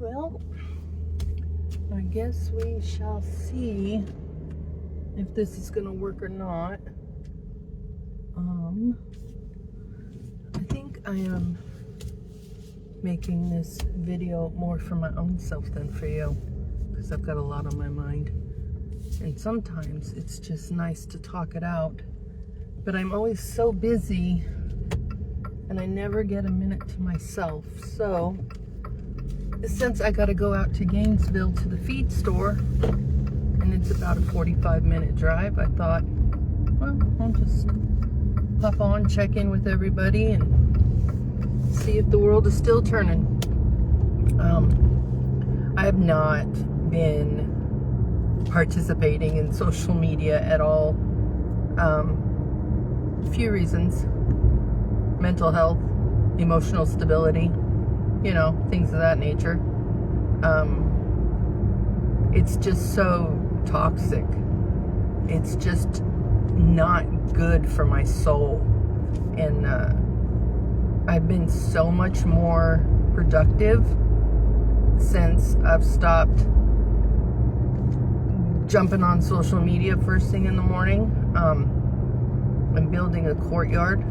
Well, I guess we shall see if this is gonna work or not. I think I am making this video more for my own self than for you, because I've got a lot on my mind. And sometimes it's just nice to talk it out. But I'm always so busy and I never get a minute to myself. So since I gotta go out to Gainesville to the feed store, and it's about a 45-minute drive, I thought, well, I'll just pop on, check in with everybody, and see if the world is still turning. I have not been participating in social media at all. A few reasons: mental health, emotional stability, you know, things of that nature. It's just so toxic. It's just not good for my soul. And I've been so much more productive since I've stopped jumping on social media first thing in the morning. I'm building a courtyard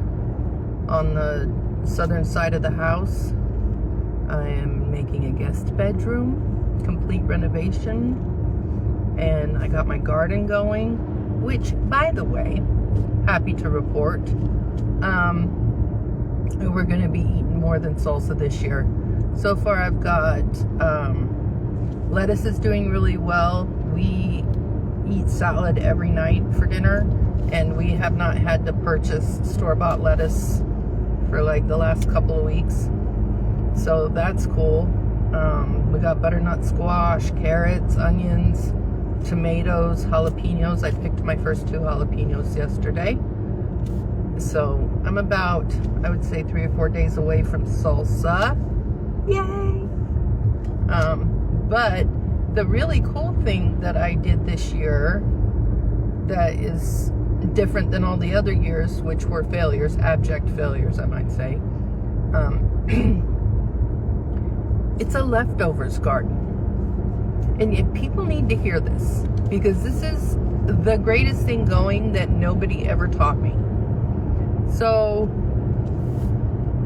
on the southern side of the house. I am making a guest bedroom, complete renovation, and I got my garden going, which, by the way, happy to report, we're going to be eating more than salsa this year. So far I've got lettuce is doing really well. We eat salad every night for dinner, and we have not had to purchase store-bought lettuce for like the last couple of weeks. So that's cool. We got butternut squash, carrots, onions, tomatoes, jalapenos. I picked my first 2 jalapenos yesterday. So I'm about, I would say, 3 or 4 days away from salsa. Yay! But the really cool thing that I did this year that is different than all the other years, which were failures, abject failures, I might say. It's a leftovers garden. And yet people need to hear this, because this is the greatest thing going that nobody ever taught me. So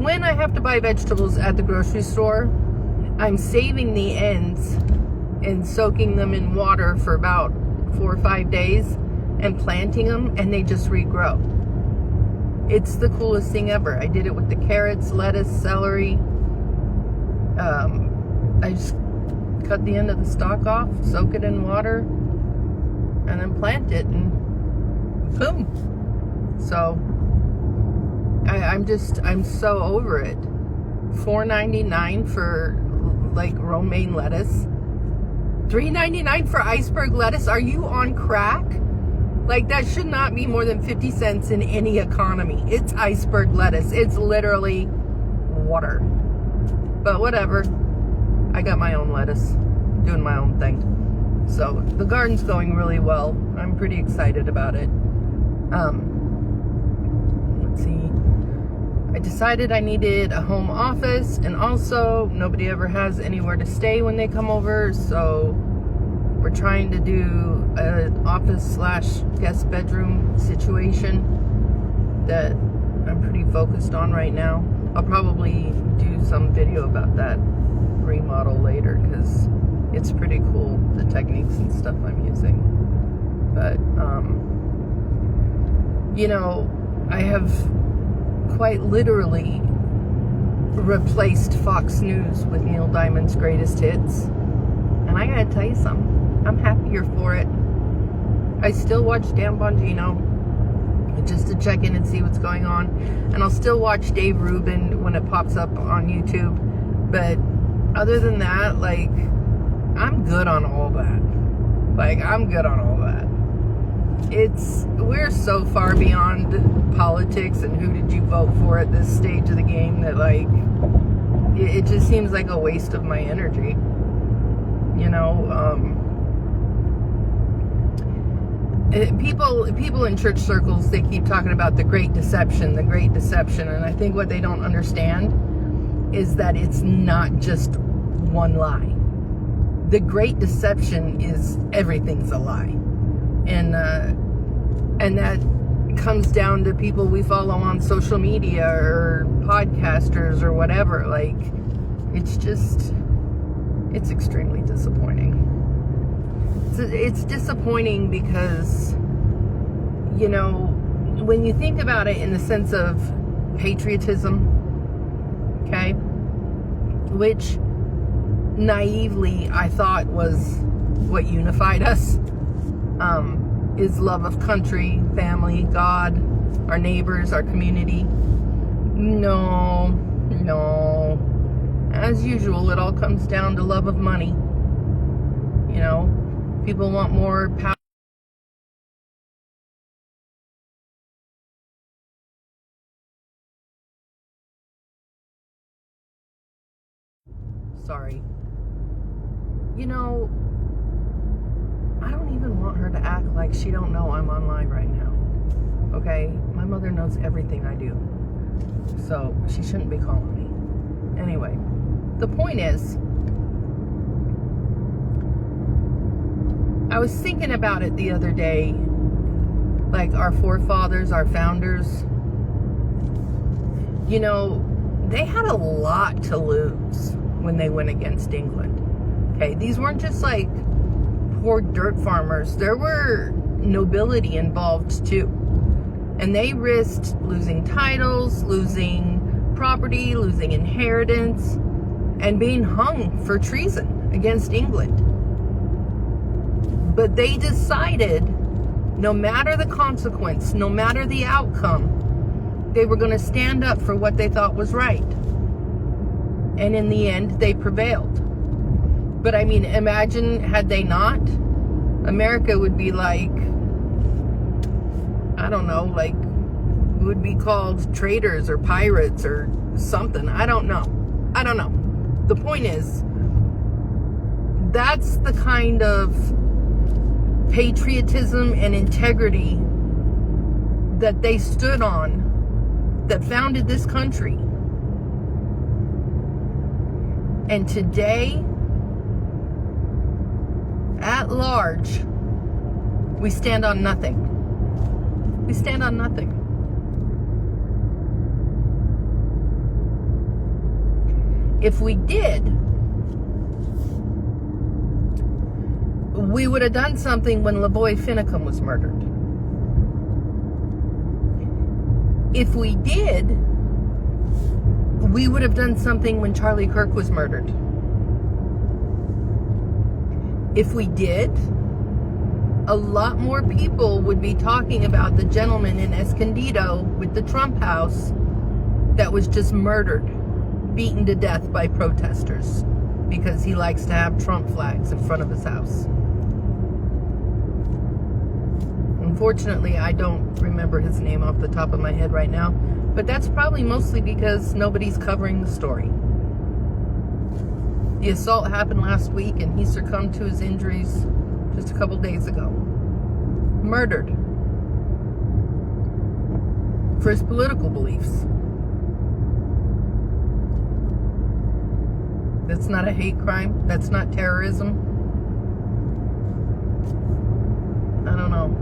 when I have to buy vegetables at the grocery store, I'm saving the ends and soaking them in water for about 4 or 5 days and planting them, and they just regrow. It's the coolest thing ever. I did it with the carrots, lettuce, celery. I just cut the end of the stalk off, soak it in water, and then plant it, and boom. So I'm so over it. $4.99 for like romaine lettuce. $3.99 for iceberg lettuce. Are you on crack? Like, that should not be more than 50 cents in any economy. It's iceberg lettuce. It's literally water. But whatever. I got my own lettuce, doing my own thing. So the garden's going really well. I'm pretty excited about it. Let's see. I decided I needed a home office, and also nobody ever has anywhere to stay when they come over, so we're trying to do an office/guest bedroom situation that I'm pretty focused on right now. I'll probably do some video about that remodel later, because it's pretty cool, the techniques and stuff I'm using. But you know, I have quite literally replaced Fox News with Neil Diamond's greatest hits, and I gotta tell you something, I'm happier for it. I still watch Dan Bongino just to check in and see what's going on, and I'll still watch Dave Rubin when it pops up on YouTube, but other than that, like, I'm good on all that. Like, I'm good on all that. We're so far beyond politics and who did you vote for at this stage of the game that, like, it just seems like a waste of my energy. You know, people in church circles, they keep talking about the Great Deception, and I think what they don't understand is that it's not just one lie. the great deception is everything's a lie. And that comes down to people we follow on social media or podcasters or whatever. Like, it's extremely disappointing. It's disappointing because, you know, when you think about it in the sense of patriotism, okay, which naively I thought was what unified us, is love of country, family, God, our neighbors, our community. No. As usual, it all comes down to love of money. You know, people want more power. Sorry. You know, I don't even want her to act like she don't know I'm online right now. Okay? My mother knows everything I do. So, she shouldn't be calling me. Anyway, the point is, I was thinking about it the other day, like our forefathers, our founders. You know, they had a lot to lose when they went against England. Okay, these weren't just like poor dirt farmers. There were nobility involved too. And they risked losing titles, losing property, losing inheritance, and being hung for treason against England. But they decided, no matter the consequence, no matter the outcome, they were going to stand up for what they thought was right. And in the end, they prevailed. But I mean, imagine had they not, America would be like, I don't know, like, would be called traitors or pirates or something. I don't know. The point is, that's the kind of patriotism and integrity that they stood on that founded this country. And today, at large, we stand on nothing. We stand on nothing. If we did, we would have done something when Lavoy Finicum was murdered. If we did, we would have done something when Charlie Kirk was murdered. If we did, a lot more people would be talking about the gentleman in Escondido with the Trump house that was just murdered, beaten to death by protesters because he likes to have Trump flags in front of his house. Unfortunately, I don't remember his name off the top of my head right now, but that's probably mostly because nobody's covering the story. The assault happened last week and he succumbed to his injuries just a couple days ago. Murdered for his political beliefs. That's not a hate crime. That's not terrorism. I don't know.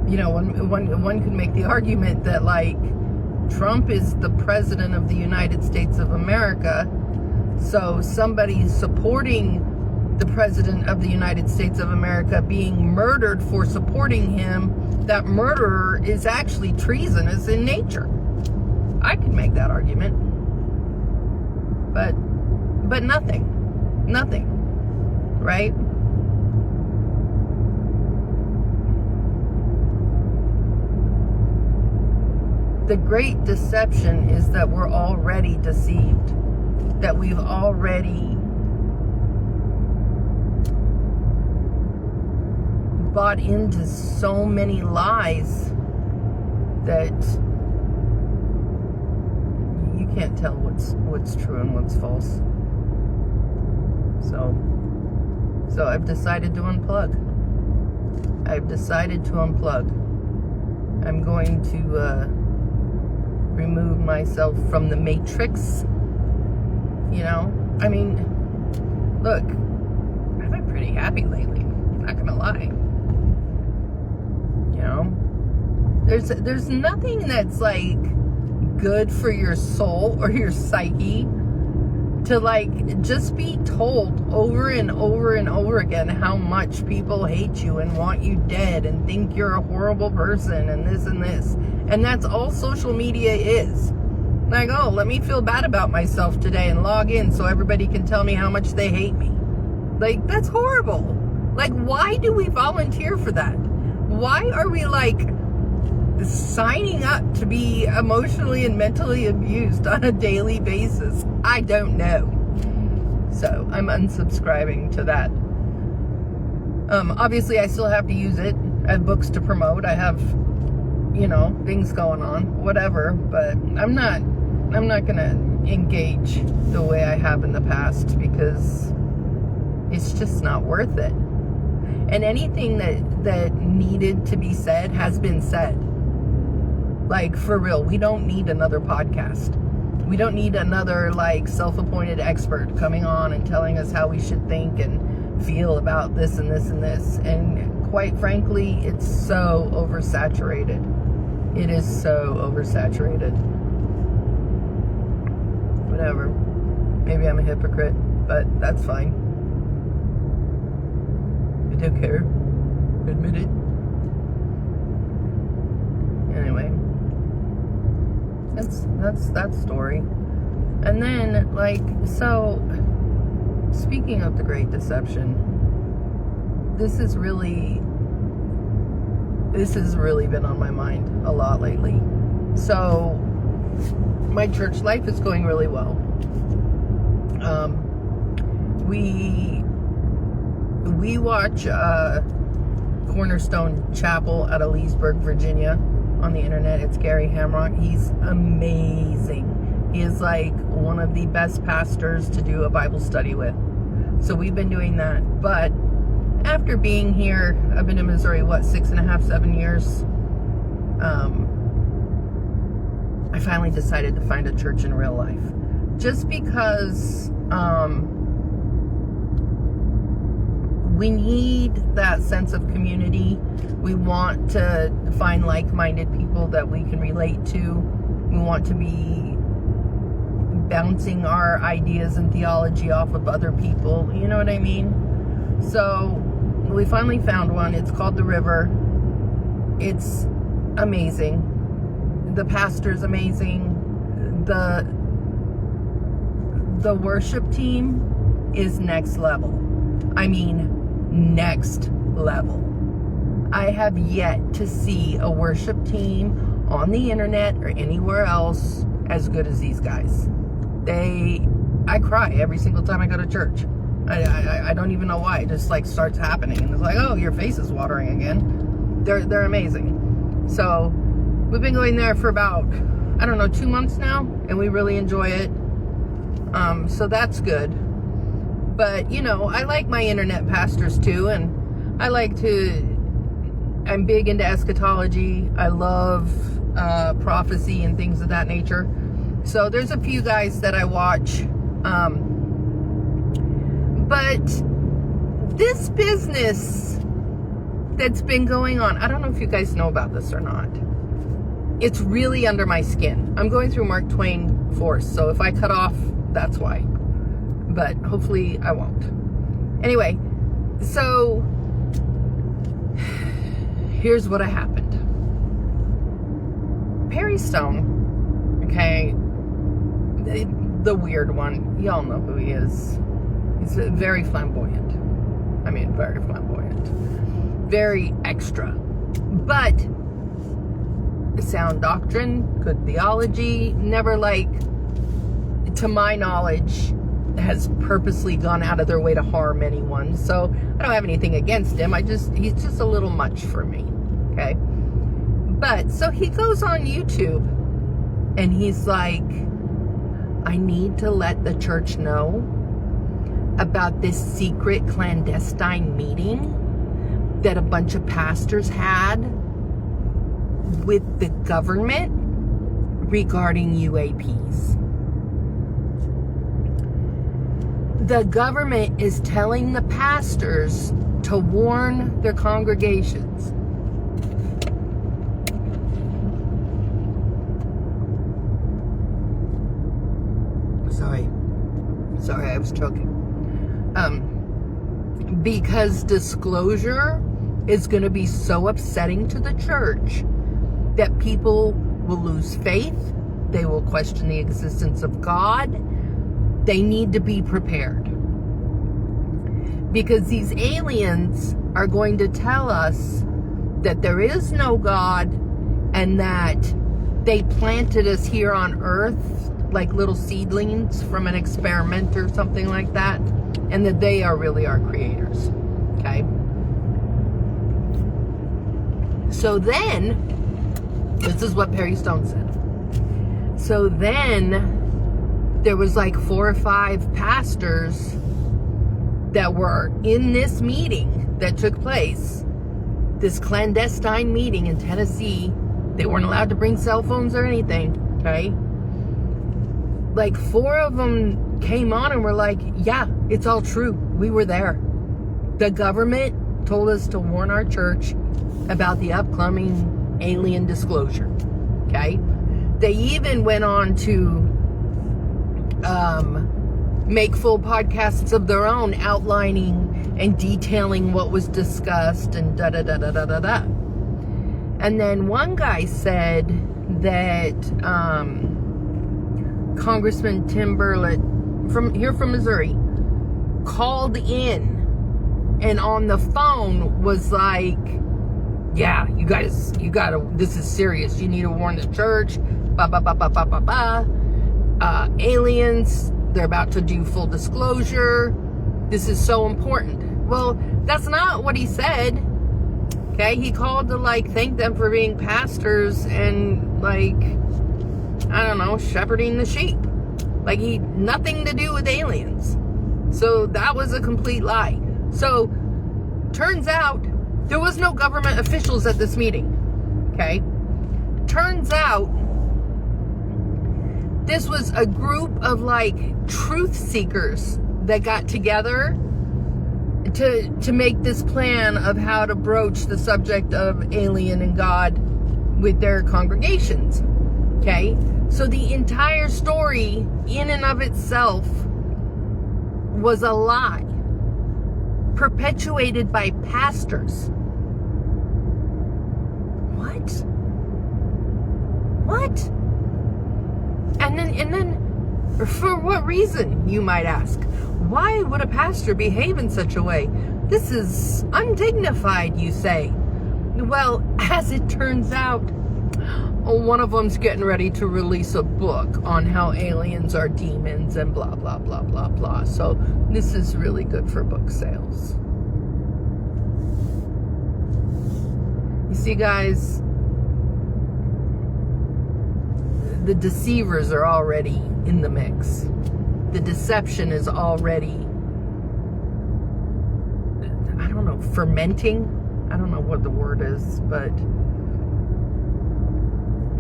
You know, one could make the argument that, like, Trump is the president of the United States of America, so somebody supporting the president of the United States of America being murdered for supporting him, that murderer is actually treasonous in nature. I could make that argument. But nothing, right? The great deception is that we're already deceived, that we've already bought into so many lies that you can't tell what's true and what's false. So I've decided to unplug. I'm going to remove myself from the matrix, you know, I mean, look, I've been pretty happy lately. Not gonna lie. You know, there's nothing that's like good for your soul or your psyche to like just be told over and over and over again how much people hate you and want you dead and think you're a horrible person and this and this. And that's all social media is. Like, oh, let me feel bad about myself today and log in so everybody can tell me how much they hate me. Like, that's horrible. Like, why do we volunteer for that? Why are we like signing up to be emotionally and mentally abused on a daily basis? I don't know. So I'm unsubscribing to that. Obviously I still have to use it. I have books to promote. I have, you know, things going on, whatever, but I'm not gonna engage the way I have in the past because it's just not worth it. And anything that needed to be said has been said. Like, for real, we don't need another podcast. We don't need another, like, self-appointed expert coming on and telling us how we should think and feel about this and this and this. And quite frankly, it's so oversaturated. It is so oversaturated. Whatever. Maybe I'm a hypocrite, but that's fine. I don't care. Admit it. Anyway. That's that story. And then, like, so, speaking of the Great Deception, this has really been on my mind a lot lately. So, my church life is going really well. We watch Cornerstone Chapel out of Leesburg, Virginia on the internet. It's Gary Hamrock. He's amazing. He is like one of the best pastors to do a Bible study with. So we've been doing that. But after being here, I've been in Missouri, 6.5, 7 years. I finally decided to find a church in real life. Just because we need that sense of community. We want to find like-minded people that we can relate to. We want to be bouncing our ideas and theology off of other people. You know what I mean? So we finally found one. It's called The River. It's amazing. The pastor's amazing. The worship team is next level. I mean, next level. I have yet to see a worship team on the internet or anywhere else as good as these guys. I cry every single time I go to church. I don't even know why. It just like starts happening. And it's like, oh, your face is watering again. They're amazing. So we've been going there for about, 2 months now, and we really enjoy it. So that's good. But, I like my internet pastors too, and I'm big into eschatology. I love prophecy and things of that nature. So there's a few guys that I watch. But this business that's been going on, I don't know if you guys know about this or not. It's really under my skin. I'm going through Mark Twain Force, so if I cut off, that's why. But hopefully I won't. Anyway, so here's what happened. Perry Stone, okay, the weird one, y'all know who he is. He's very flamboyant. Very flamboyant. Very extra. But sound doctrine, good theology, never, to my knowledge, has purposely gone out of their way to harm anyone. So I don't have anything against him. He's just a little much for me. Okay. But so he goes on YouTube and he's like, I need to let the church know about this secret clandestine meeting that a bunch of pastors had with the government regarding UAPs. the government is telling the pastors to warn their congregations. Sorry, I was choking. Because disclosure is going to be so upsetting to the church that people will lose faith. They will question the existence of God. They need to be prepared. Because these aliens are going to tell us that there is no God and that they planted us here on earth like little seedlings from an experiment or something like that, and that they are really our creators. Okay? So then, this is what Perry Stone said. So then, there was like 4 or 5 pastors that were in this meeting that took place, this clandestine meeting in Tennessee. They weren't allowed to bring cell phones or anything, okay? Like 4 of them came on and were like, yeah, it's all true. We were there. The government told us to warn our church about the upcoming alien disclosure, okay? They even went on to make full podcasts of their own, outlining and detailing what was discussed and da-da-da-da-da-da-da. And then one guy said that Congressman Tim Burlett from Missouri called in and on the phone was like, yeah, you gotta, this is serious. You need to warn the church, aliens, they're about to do full disclosure. This is so important. Well, that's not what he said. Okay, he called to like thank them for being pastors and like, I don't know, shepherding the sheep. Like nothing to do with aliens. So that was a complete lie. So turns out there was no government officials at this meeting. Okay, turns out this was a group of like truth seekers that got together to make this plan of how to broach the subject of alien and God with their congregations. Okay? So the entire story in and of itself was a lie perpetuated by pastors. What? And then for what reason, you might ask? Why would a pastor behave in such a way? This is undignified, you say. Well, as it turns out, one of them's getting ready to release a book on how aliens are demons and blah, blah, blah, blah, blah. So this is really good for book sales. You see, guys, the deceivers are already in the mix. The deception is already, I don't know, fermenting. I don't know what the word is, but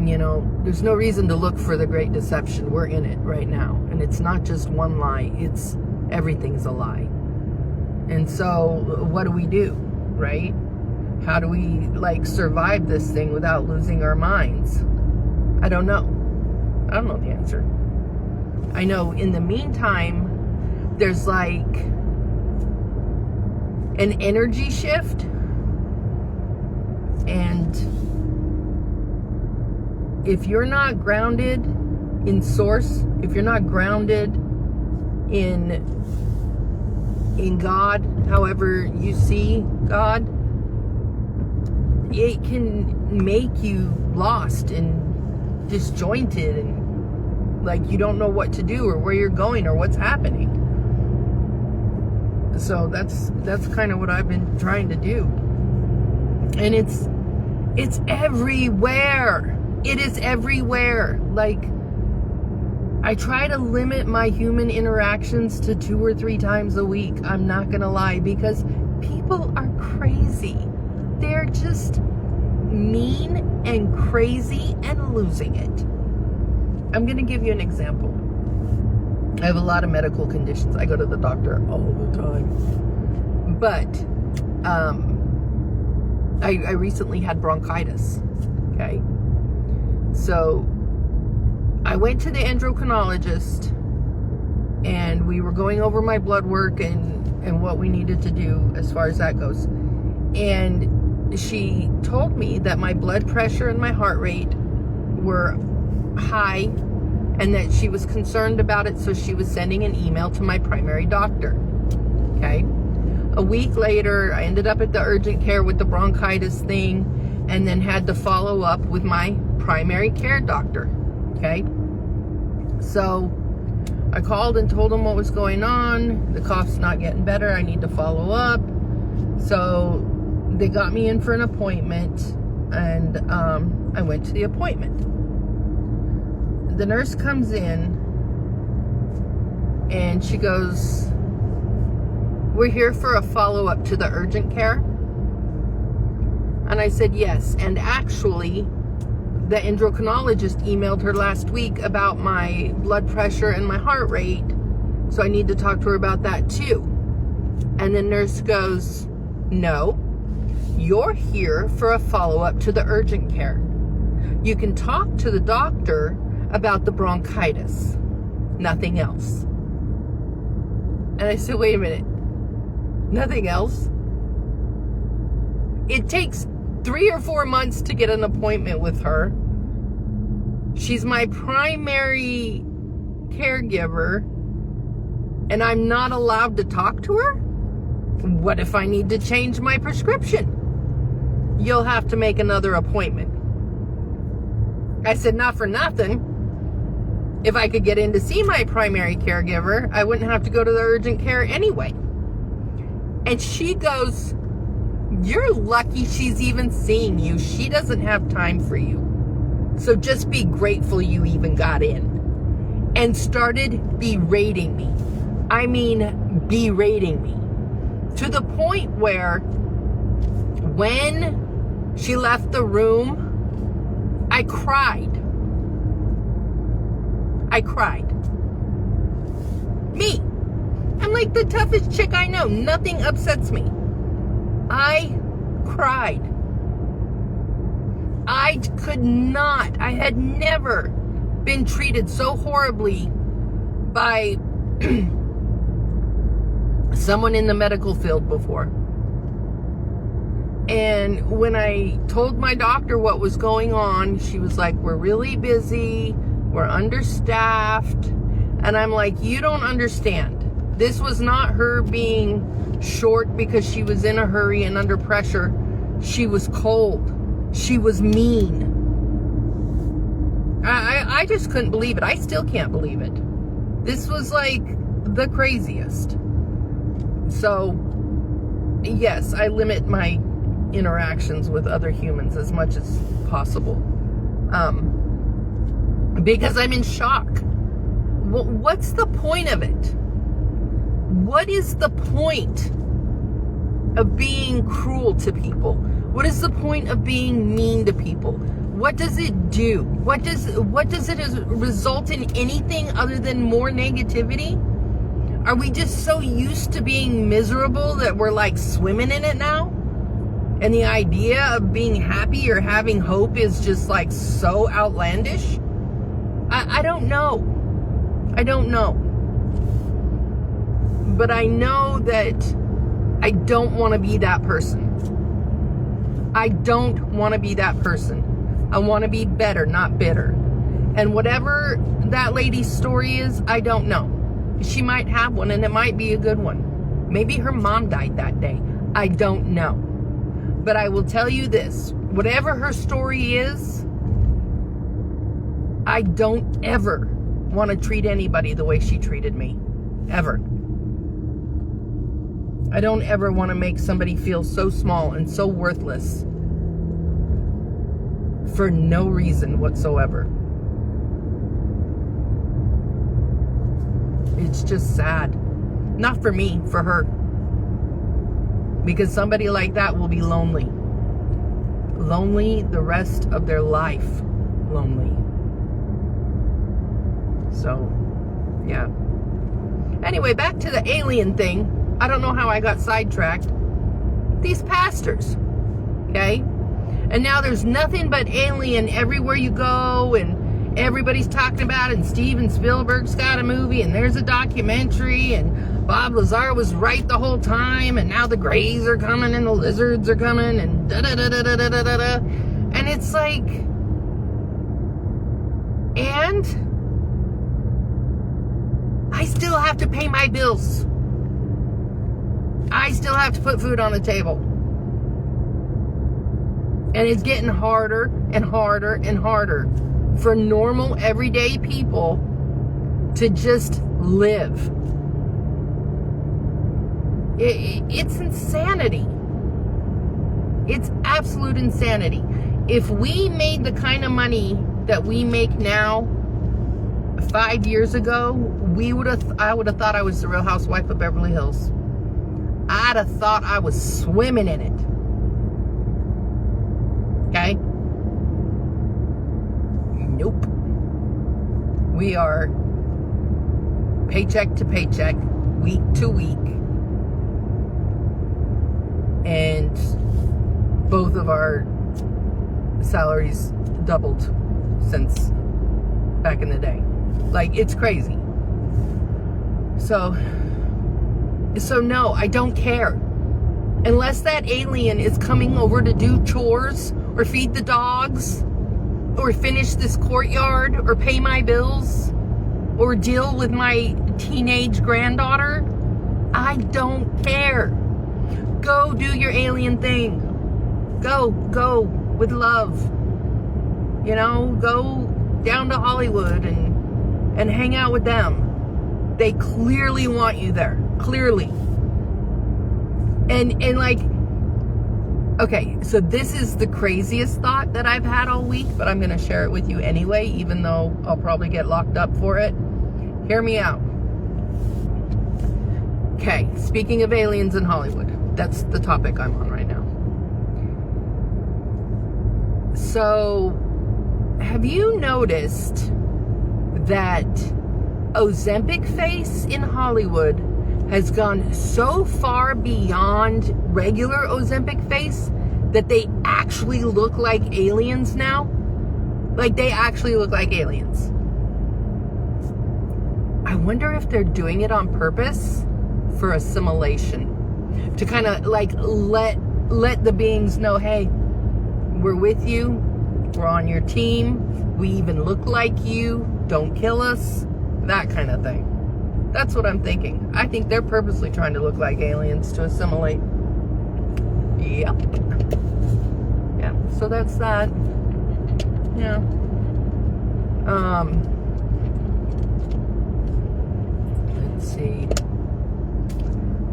you know, there's no reason to look for the great deception. We're in it right now. And it's not just one lie. It's everything's a lie. And so what do we do, right? How do we like survive this thing without losing our minds? I don't know. I don't know the answer. I know in the meantime, there's like an energy shift, and if you're not grounded in source, if you're not grounded in God, however you see God, it can make you lost and disjointed and like you don't know what to do or where you're going or what's happening. So that's kind of what I've been trying to do. And it's everywhere. It is everywhere. Like, I try to limit my human interactions to 2 or 3 times a week. I'm not gonna lie, because people are crazy. They're just mean and crazy and losing it. I'm going to give you an example. I have a lot of medical conditions. I go to the doctor all the time. But I recently had bronchitis. Okay. So I went to the endocrinologist, and we were going over my blood work and what we needed to do as far as that goes. And she told me that my blood pressure and my heart rate were high, and that she was concerned about it, so she was sending an email to my primary doctor. Okay. A week later, I ended up at the urgent care with the bronchitis thing, and then had to follow up with my primary care doctor. Okay. So I called and told him what was going on. The cough's not getting better. I need to follow up. So they got me in for an appointment, and I went to the appointment. The nurse comes in and she goes, "We're here for a follow-up to the urgent care." And I said, "Yes." And actually, the endocrinologist emailed her last week about my blood pressure and my heart rate, so I need to talk to her about that too. And the nurse goes, "No, you're here for a follow-up to the urgent care. You can talk to the doctor about the bronchitis, nothing else." And I said, "Wait a minute, nothing else?" It takes 3 or 4 months to get an appointment with her. She's my primary caregiver, and I'm not allowed to talk to her? What if I need to change my prescription? "You'll have to make another appointment." I said, "Not for nothing. If I could get in to see my primary caregiver, I wouldn't have to go to the urgent care anyway." And she goes, "You're lucky she's even seeing you. She doesn't have time for you. So just be grateful you even got in." And started berating me. I mean, berating me. To the point where when she left the room, I cried. Me. I'm like the toughest chick I know. Nothing upsets me. I cried. I could not. I had never been treated so horribly by someone in the medical field before. And when I told my doctor what was going on, she was like, "We're really busy. We're understaffed." And I'm like, "You don't understand. This was not her being short because she was in a hurry and under pressure. She was cold. She was mean." I just couldn't believe it. I still can't believe it. This was like the craziest. So, yes, I limit my interactions with other humans as much as possible. Because I'm in shock. What's the point of it? What is the point of being cruel to people? What is the point of being mean to people? What does it do? What does it result in anything other than more negativity? Are we just so used to being miserable that we're like swimming in it now? And the idea of being happy or having hope is just like so outlandish? I don't know. I don't know. But I know that I don't want to be that person. I don't want to be that person. I want to be better, not bitter. And whatever that lady's story is, I don't know. She might have one, and it might be a good one. Maybe her mom died that day. I don't know. But I will tell you this. Whatever her story is, I don't ever want to treat anybody the way she treated me. Ever. I don't ever want to make somebody feel so small and so worthless for no reason whatsoever. It's just sad. Not for me, for her. Because somebody like that will be lonely. Lonely the rest of their life. Lonely. So, yeah. Anyway, back to the alien thing. I don't know how I got sidetracked. These pastors, okay? And now there's nothing but alien everywhere you go, and everybody's talking about it, and Steven Spielberg's got a movie, and there's a documentary, and Bob Lazar was right the whole time, and now the Greys are coming, and the lizards are coming, and da-da-da-da-da-da-da-da. And it's like, and I still have to pay my bills. I still have to put food on the table. And it's getting harder and harder and harder for normal, everyday people to just live. It's insanity. It's absolute insanity. If we made the kind of money that we make now 5 years ago, I would have thought I was the Real Housewife of Beverly Hills. I'd have thought I was swimming in it. Okay? Nope. We are paycheck to paycheck, week to week. And both of our salaries doubled since back in the day. Like, it's crazy. So no, I don't care. Unless that alien is coming over to do chores or feed the dogs or finish this courtyard or pay my bills or deal with my teenage granddaughter, I don't care. Go do your alien thing. Go with love. You know, go down to Hollywood and hang out with them. They clearly want you there. Clearly. And like, okay, so this is the craziest thought that I've had all week, but I'm going to share it with you anyway, even though I'll probably get locked up for it. Hear me out. Okay, speaking of aliens in Hollywood, that's the topic I'm on right now. So, have you noticed that Ozempic face in Hollywood has gone so far beyond regular Ozempic face that they actually look like aliens now? Like, they actually look like aliens. I wonder if they're doing it on purpose for assimilation. To kind of like let the beings know, hey, we're with you, we're on your team, we even look like you, don't kill us, that kind of thing. That's what I'm thinking. I think they're purposely trying to look like aliens to assimilate. Yep. Yeah, so that's that. Yeah. Let's see.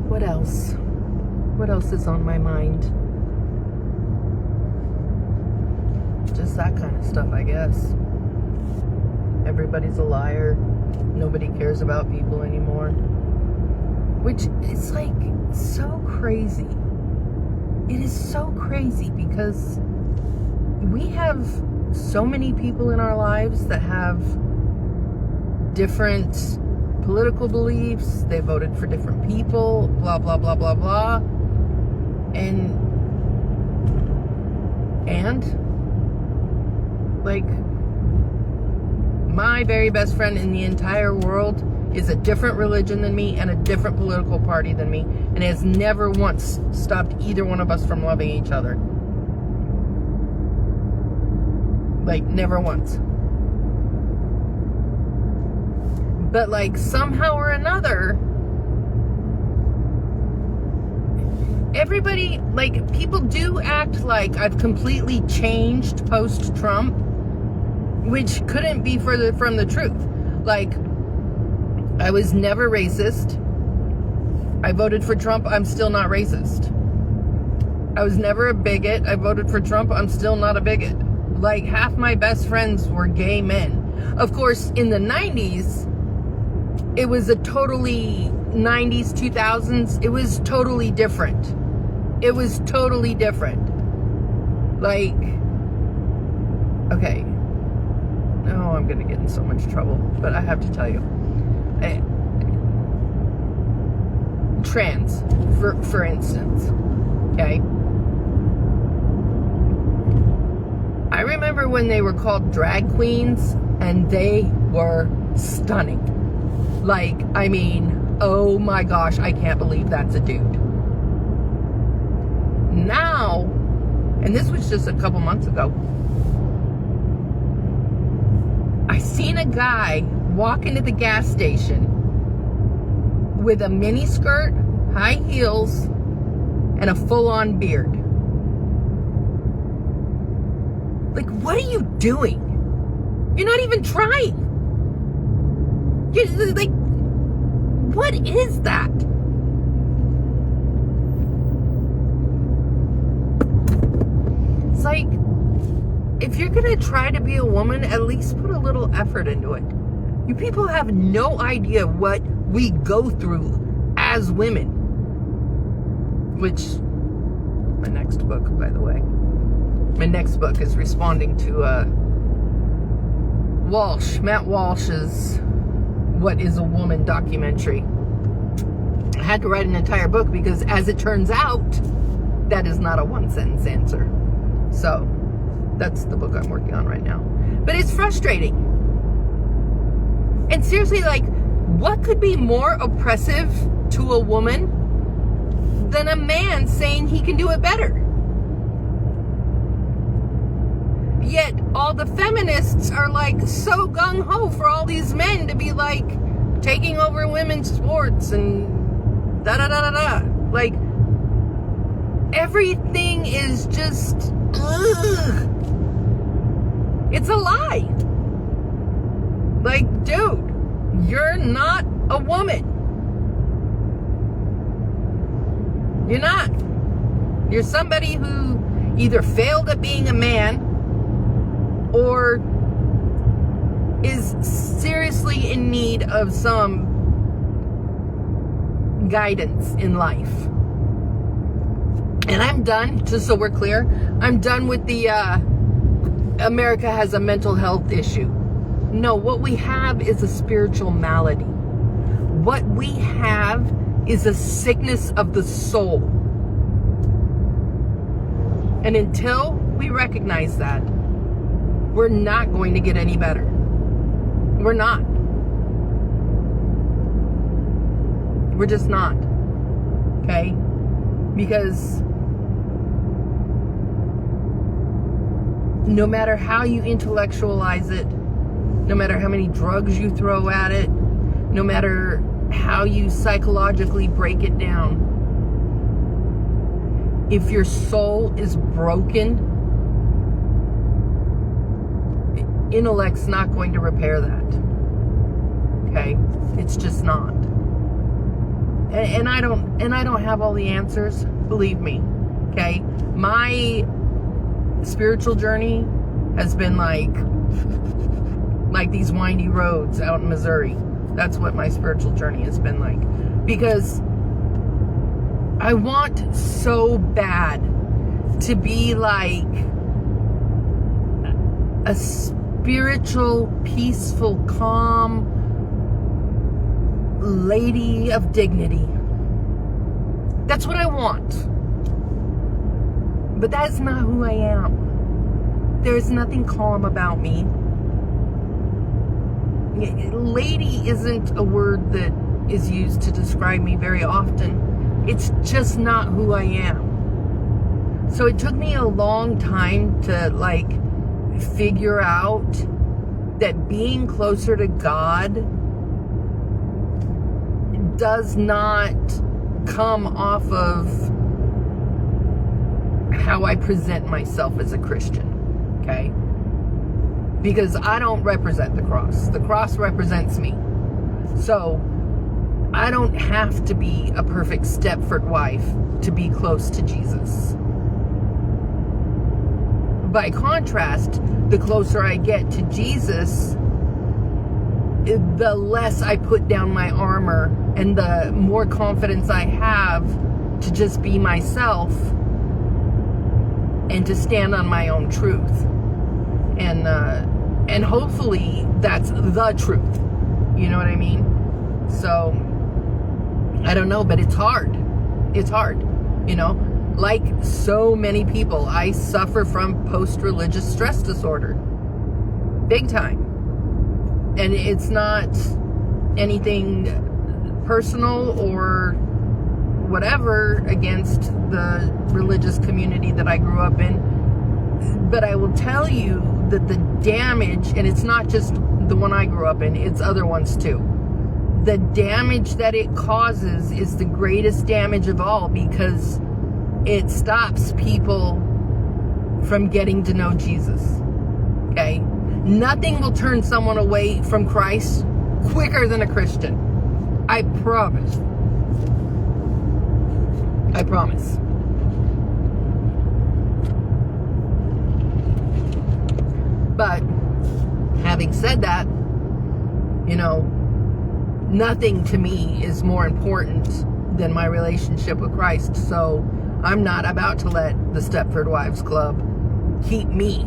What else? What else is on my mind? Just that kind of stuff, I guess. Everybody's a liar. Nobody cares about people anymore. Which is like so crazy. It is so crazy because we have so many people in our lives that have different political beliefs. They voted for different people, blah, blah, blah, blah, blah. And like, my very best friend in the entire world is a different religion than me and a different political party than me, and has never once stopped either one of us from loving each other. Like, never once. But like, somehow or another, everybody, like, people do act like I've completely changed post-Trump, which couldn't be further from the truth. Like, I was never racist. I voted for Trump. I'm still not racist. I was never a bigot. I voted for Trump. I'm still not a bigot. Like, half my best friends were gay men. Of course, in the 90s, it was a totally 90s, 2000s. It was totally different. It was totally different. Like, okay. Oh, I'm going to get in so much trouble. But I have to tell you. trans, for instance, okay? I remember when they were called drag queens, and they were stunning. Like, I mean, oh my gosh, I can't believe that's a dude. Now, and this was just a couple months ago, I seen a guy walk into the gas station with a mini skirt, high heels, and a full-on beard. Like, what are you doing? You're not even trying. You're like, what is that? It's like, if you're gonna try to be a woman, at least put a little effort into it. You people have no idea what we go through as women. Which, my next book, by the way. My next book is responding to Matt Walsh's What is a Woman documentary. I had to write an entire book because, as it turns out, that is not a one-sentence answer. So, that's the book I'm working on right now. But it's frustrating. And seriously, like, what could be more oppressive to a woman than a man saying he can do it better? Yet all the feminists are like so gung-ho for all these men to be like taking over women's sports and da-da-da-da-da. Like, everything is just, ugh. It's a lie. Like, dude, you're not a woman. You're not. You're somebody who either failed at being a man or is seriously in need of some guidance in life. And I'm done, just so we're clear, I'm done with the America has a mental health issue. No, what we have is a spiritual malady. What we have is a sickness of the soul. And until we recognize that, we're not going to get any better. We're not. We're just not. Okay? Because no matter how you intellectualize it, no matter how many drugs you throw at it, no matter how you psychologically break it down, if your soul is broken, intellect's not going to repair that. Okay? It's just not. And I don't have all the answers, believe me. Okay? My spiritual journey has been like these windy roads out in Missouri. That's what my spiritual journey has been like. Because I want so bad to be like a spiritual, peaceful, calm lady of dignity. That's what I want. But that is not who I am. There is nothing calm about me. Lady isn't a word that is used to describe me very often. It's just not who I am. So it took me a long time to like figure out that being closer to God does not come off of how I present myself as a Christian, okay? Because I don't represent the cross. The cross represents me. So I don't have to be a perfect Stepford wife to be close to Jesus. By contrast, the closer I get to Jesus, the less I put down my armor and the more confidence I have to just be myself and to stand on my own truth. And hopefully that's the truth. You know what I mean? So I don't know, but it's hard. It's hard, you know. Like so many people, I suffer from post-religious stress disorder. Big time. And it's not anything personal or whatever against the religious community that I grew up in. But I will tell you that the damage, and it's not just the one I grew up in, it's other ones too. The damage that it causes is the greatest damage of all, because it stops people from getting to know Jesus. Okay? Nothing will turn someone away from Christ quicker than a Christian. I promise. I promise. But having said that, you know, nothing to me is more important than my relationship with Christ. So I'm not about to let the Stepford Wives Club keep me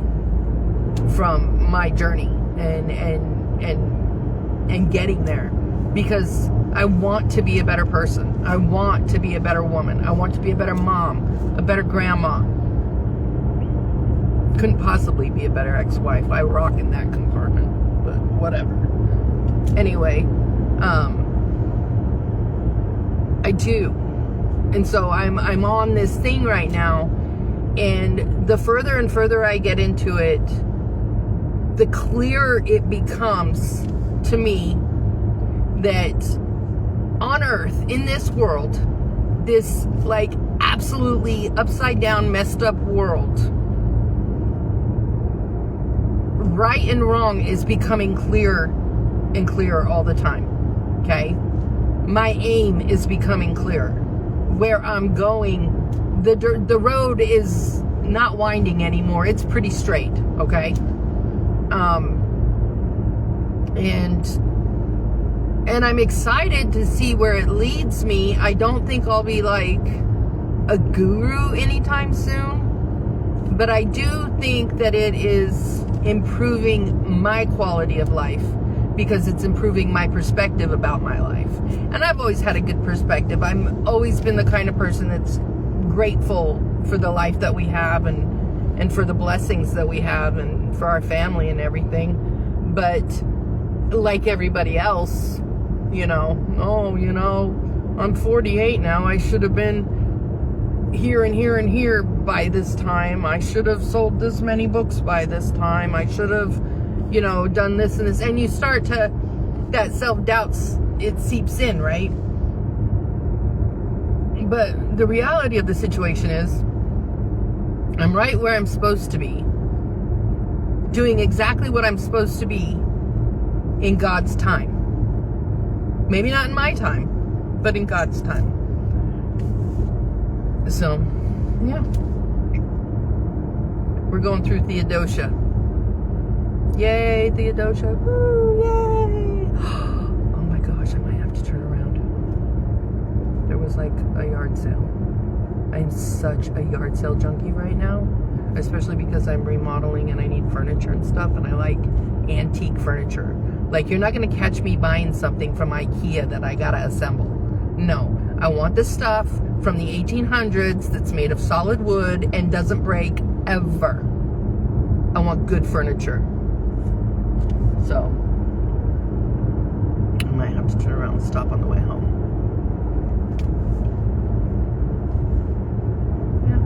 from my journey and getting there, because I want to be a better person. I want to be a better woman. I want to be a better mom, a better grandma. Couldn't possibly be a better ex-wife. I rock in that compartment, but whatever. Anyway, I do. And so I'm on this thing right now, and the further and further I get into it, the clearer it becomes to me that on earth, in this world, this like absolutely upside down, messed up world, right and wrong is becoming clearer and clearer all the time. Okay? My aim is becoming clearer. Where I'm going, the road is not winding anymore. It's pretty straight. Okay? And I'm excited to see where it leads me. I don't think I'll be like a guru anytime soon, but I do think that it is improving my quality of life, because it's improving my perspective about my life. And I've always had a good perspective. I've always been the kind of person that's grateful for the life that we have, and for the blessings that we have, and for our family and everything. But like everybody else, you know, I'm 48 now. I should have been here and here and here by this time. I should have sold this many books by this time. I should have, done this and this. And you start to, that self-doubt, it seeps in, right? But the reality of the situation is, I'm right where I'm supposed to be, doing exactly what I'm supposed to be in God's time. Maybe not in my time, but in God's time. So, yeah. We're going through Theodosia. Yay, Theodosia. Woo, yay. Oh my gosh, I might have to turn around. There was like a yard sale. I'm such a yard sale junkie right now, especially because I'm remodeling and I need furniture and stuff, and I like antique furniture. Like, you're not going to catch me buying something from IKEA that I gotta assemble. No, I want the stuff from the 1800s that's made of solid wood and doesn't break ever. I want good furniture. So, I might have to turn around and stop on the way home. Yeah.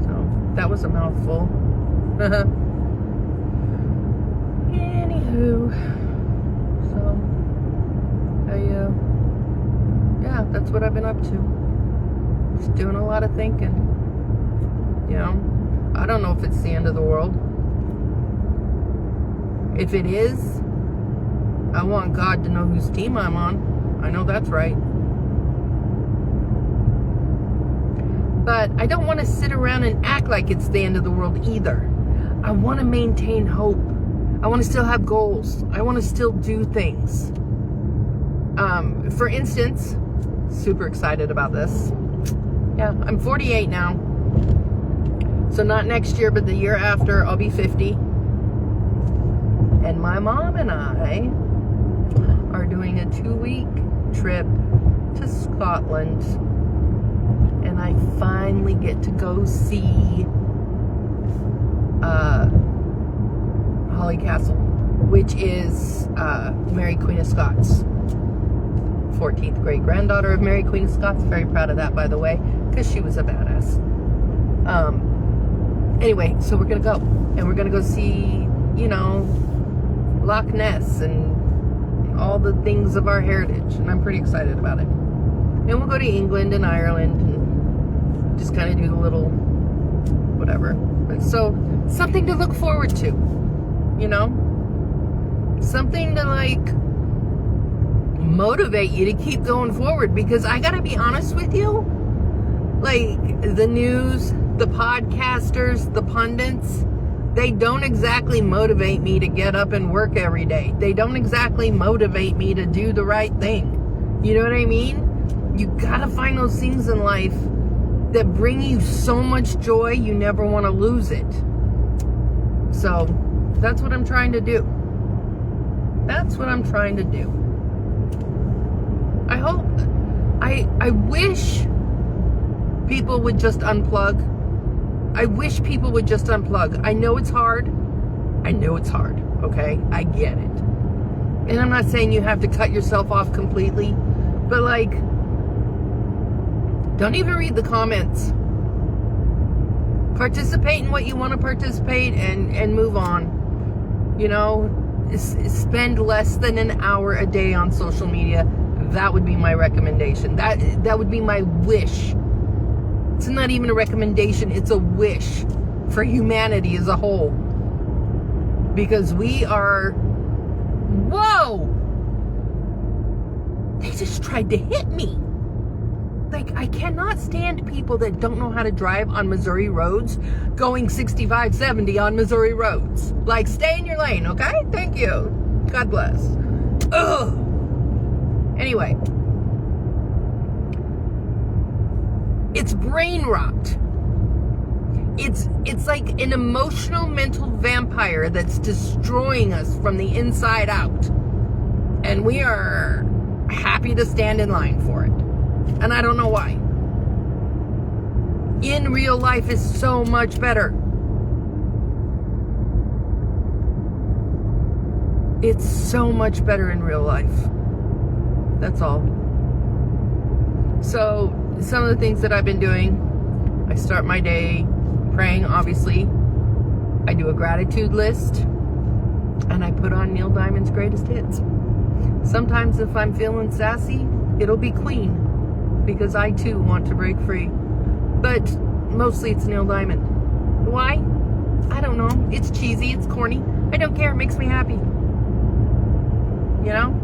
So, that was a mouthful. Anywho, so yeah, that's what I've been up to. Just doing a lot of thinking. I don't know if it's the end of the world. If it is, I want God to know whose team I'm on. I know that's right. But I don't want to sit around and act like it's the end of the world either. I want to maintain hope. I want to still have goals. I want to still do things. For instance, super excited about this. Yeah, I'm 48 now. So not next year, but the year after, I'll be 50. And my mom and I are doing a 2-week trip Scotland, and I finally get to go see Holly Castle, which is Mary Queen of Scots, 14th great granddaughter of Mary Queen of Scots. Very proud of that, by the way, because she was a badass. Anyway, so we're gonna go, and we're gonna go see, you know, Loch Ness and all the things of our heritage, and I'm pretty excited about it. And we'll go to England and Ireland and just kind of do the little whatever. But so something to look forward to, you know, something to like motivate you to keep going forward, because I gotta be honest with you, like the news, the podcasters, the pundits, they don't exactly motivate me to get up and work every day. They don't exactly motivate me to do the right thing. You know what I mean? You gotta find those things in life that bring you so much joy you never want to lose it. So that's what I'm trying to do. That's what I'm trying to do. I wish people would just unplug. I wish people would just unplug. I know it's hard. Okay? I get it. And I'm not saying you have to cut yourself off completely, but like, don't even read the comments. Participate in what you want to participate and move on. You know, spend less than an hour a day on social media. That would be my recommendation. That would be my wish. It's not even a recommendation, it's a wish for humanity as a whole. Because we are... Whoa! They just tried to hit me. Like, I cannot stand people that don't know how to drive on Missouri roads going 65, 70 on Missouri roads. Like, stay in your lane, okay? Thank you. God bless. Ugh. Anyway. It's brain rot. It's like an emotional mental vampire that's destroying us from the inside out. And we are happy to stand in line for it. And I don't know why. In real life is so much better. It's so much better in real life. That's all. So, some of the things that I've been doing, I start my day praying, obviously. I do a gratitude list, and I put on Neil Diamond's greatest hits. Sometimes if I'm feeling sassy, it'll be Queen, because I too want to break free. But mostly it's Neil Diamond. Why? I don't know. It's cheesy, it's corny. I don't care, it makes me happy. You know?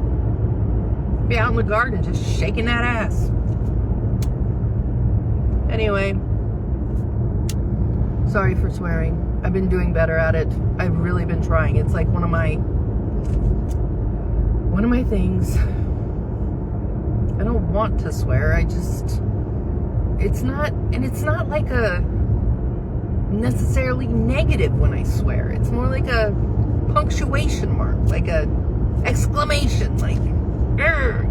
Be out in the garden just shaking that ass. Anyway, sorry for swearing. I've been doing better at it. I've really been trying. It's like one of my things. I don't want to swear. It's not like a necessarily negative when I swear. It's more like a punctuation mark, like a exclamation, like,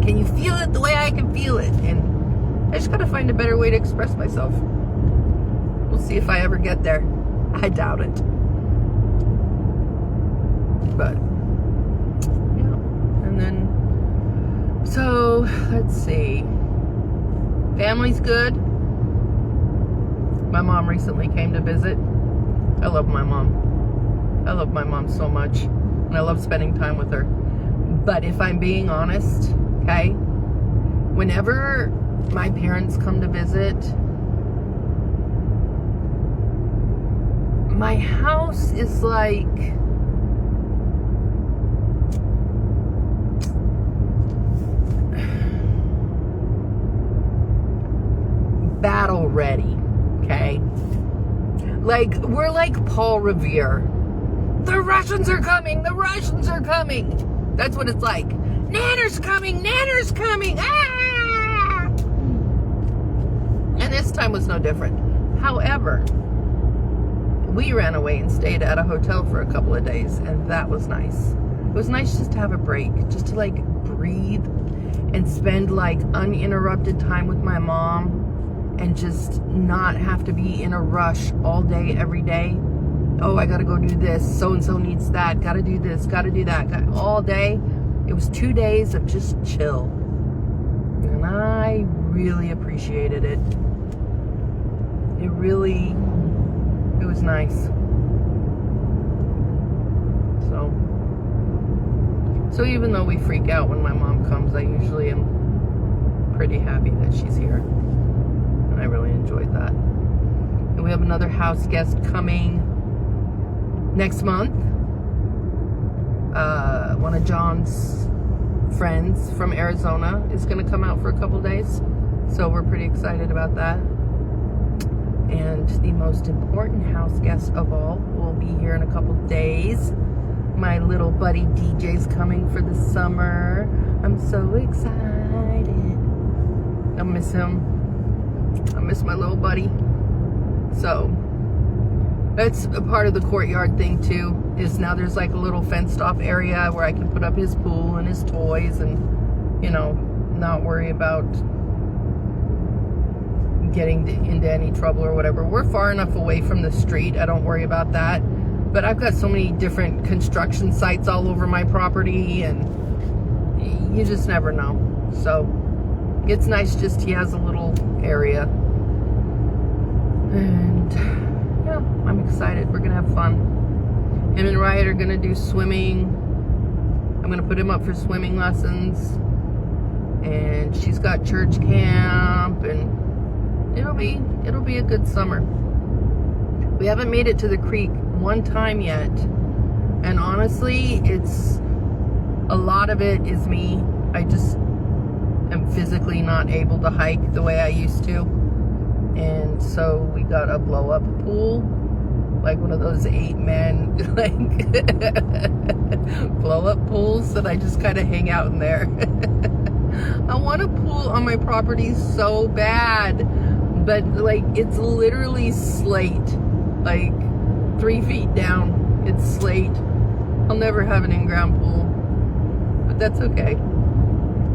can you feel it the way I can feel it? And I just gotta find a better way to express myself. We'll see if I ever get there. I doubt it. But, yeah. And then, so, let's see. Family's good. My mom recently came to visit. I love my mom. I love my mom so much. And I love spending time with her. But if I'm being honest, okay, whenever my parents come to visit, my house is like battle ready, okay? Like, we're like Paul Revere. The Russians are coming! The Russians are coming! That's what it's like. Nanner's coming! Nanner's coming! Ah! And this time was no different. However, we ran away and stayed at a hotel for a couple of days, and that was nice. It was nice just to have a break, just to like breathe. and spend like uninterrupted time with my mom and just not have to be in a rush all day, every day. Oh, I gotta go do this. So-and-so needs that. Gotta do this, gotta do that. All day. It was 2 days of just chill. And I really appreciated it. It was nice. So even though we freak out when my mom comes, I usually am pretty happy that she's here. And I really enjoyed that. And we have another house guest coming next month. One of John's friends from Arizona is going to come out for a couple days. So we're pretty excited about that. And the most important house guest of all will be here in a couple days. My little buddy DJ's coming for the summer. I'm so excited. I miss him. I miss my little buddy. So that's a part of the courtyard thing too, is now there's like a little fenced off area where I can put up his pool and his toys and, you know, not worry about getting into any trouble or whatever. We're far enough away from the street. I don't worry about that. But I've got so many different construction sites all over my property, and you just never know. So it's nice just he has a little area. And yeah, I'm excited. We're gonna have fun. Him and Riot are gonna do swimming. I'm gonna put him up for swimming lessons. And she's got church camp, and it'll be a good summer. We haven't made it to the creek one time yet, and honestly, it's a lot of it is me. I just am physically not able to hike the way I used to, and so we got a blow-up pool, like one of those 8-man like blow-up pools that I just kind of hang out in there. I want a pool on my property so bad, but like it's literally slate, like 3 feet down. It's slate. I'll never have an in-ground pool, but that's okay.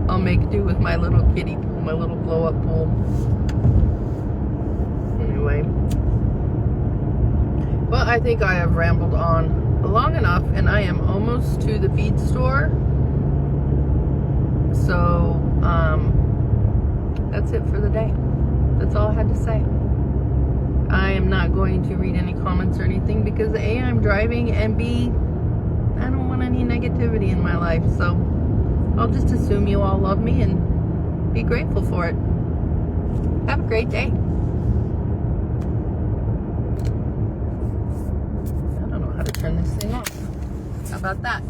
I'll make do with my little kiddie pool, my little blow-up pool. Anyway, well, I think I have rambled on long enough, and I am almost to the feed store. So, that's it for the day. That's all I had to say. I am not going to read any comments or anything because A, I'm driving, and B, I don't want any negativity in my life. So I'll just assume you all love me and be grateful for it. Have a great day. I don't know how to turn this thing off. How about that?